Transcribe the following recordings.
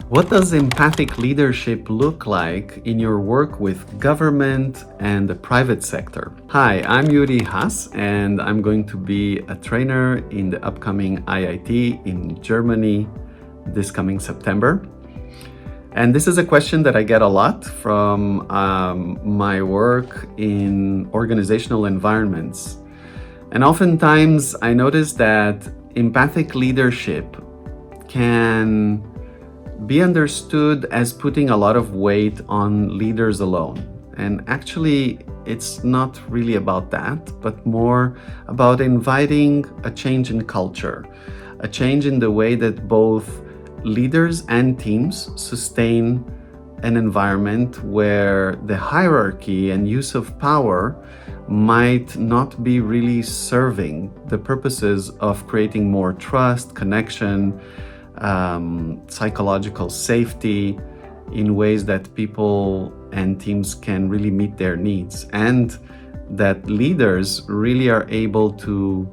What does empathic leadership look like in your work with government and the private sector? Hi, I'm Yuri Haasz, and I'm going to be a trainer in the upcoming IIT in Germany this coming September. And this is a question that I get a lot from my work in organizational environments. And oftentimes I notice that empathic leadership can be understood as putting a lot of weight on leaders alone. And actually, it's not really about that, but more about inviting a change in culture, a change in the way that both leaders and teams sustain an environment where the hierarchy and use of power might not be really serving the purposes of creating more trust, connection, psychological safety in ways that people and teams can really meet their needs, and that leaders really are able to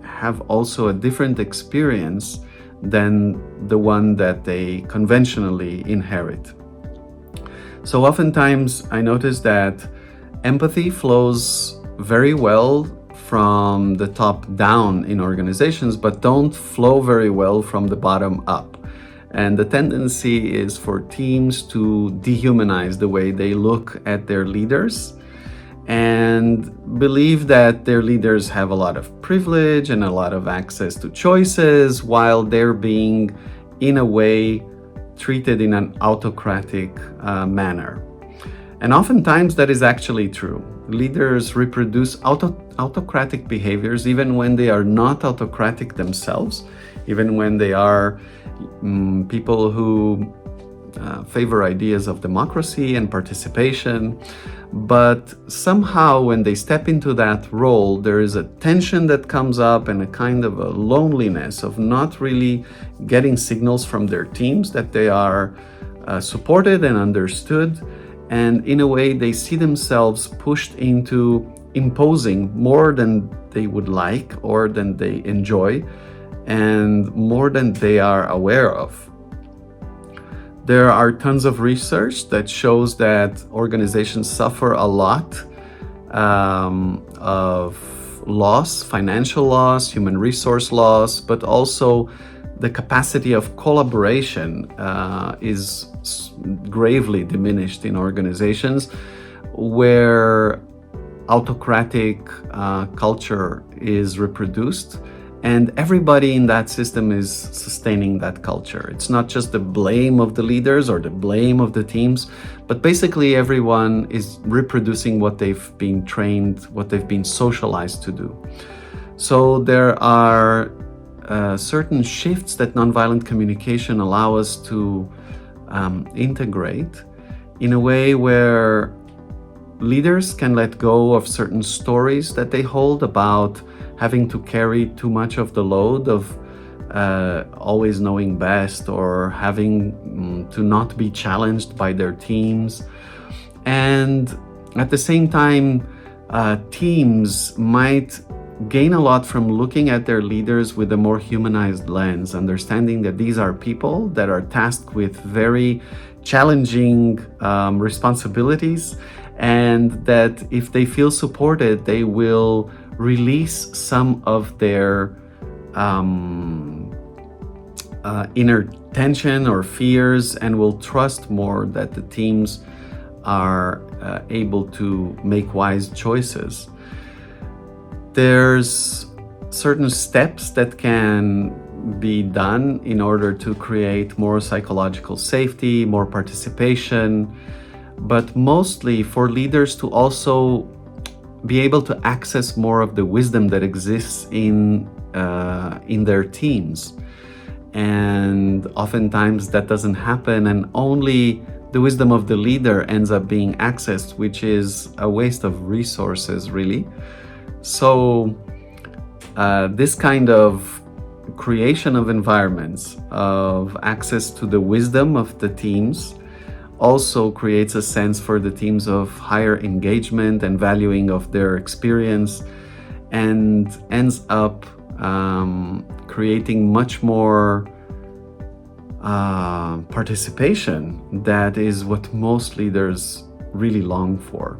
have also a different experience than the one that they conventionally inherit. So oftentimes I notice that empathy flows very well from the top down in organizations, but don't flow very well from the bottom up. And the tendency is for teams to dehumanize the way they look at their leaders and believe that their leaders have a lot of privilege and a lot of access to choices, while they're being, in a way, treated in an autocratic manner. And oftentimes that is actually true. Leaders reproduce autocratic behaviors even when they are not autocratic themselves, even when they are people who favor ideas of democracy and participation. But somehow when they step into that role, there is a tension that comes up and a kind of a loneliness of not really getting signals from their teams that they are supported and understood. And in a way, they see themselves pushed into imposing more than they would like or than they enjoy, and more than they are aware of. There are tons of research that shows that organizations suffer a lot of loss, financial loss, human resource loss, but also the capacity of collaboration is gravely diminished in organizations where autocratic culture is reproduced, and everybody in that system is sustaining that culture. It's not just the blame of the leaders or the blame of the teams, but basically everyone is reproducing what they've been trained, what they've been socialized to do. So there are certain shifts that nonviolent communication allow us to integrate in a way where leaders can let go of certain stories that they hold about having to carry too much of the load of always knowing best, or having to not be challenged by their teams. And at the same time, teams might gain a lot from looking at their leaders with a more humanized lens, understanding that these are people that are tasked with very challenging responsibilities, and that if they feel supported, they will release some of their inner tension or fears, and will trust more that the teams are able to make wise choices. There's certain steps that can be done in order to create more psychological safety, more participation, but mostly for leaders to also be able to access more of the wisdom that exists in their teams. And oftentimes that doesn't happen, and only the wisdom of the leader ends up being accessed, which is a waste of resources, really. So this kind of creation of environments of access to the wisdom of the teams also creates a sense for the teams of higher engagement and valuing of their experience, and ends up creating much more participation that is what most leaders really long for.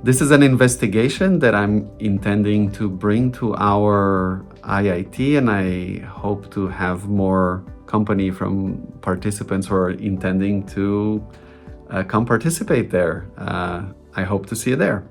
This is an investigation that I'm intending to bring to our IIT, and I hope to have more company from participants who are intending to come participate there. I hope to see you there.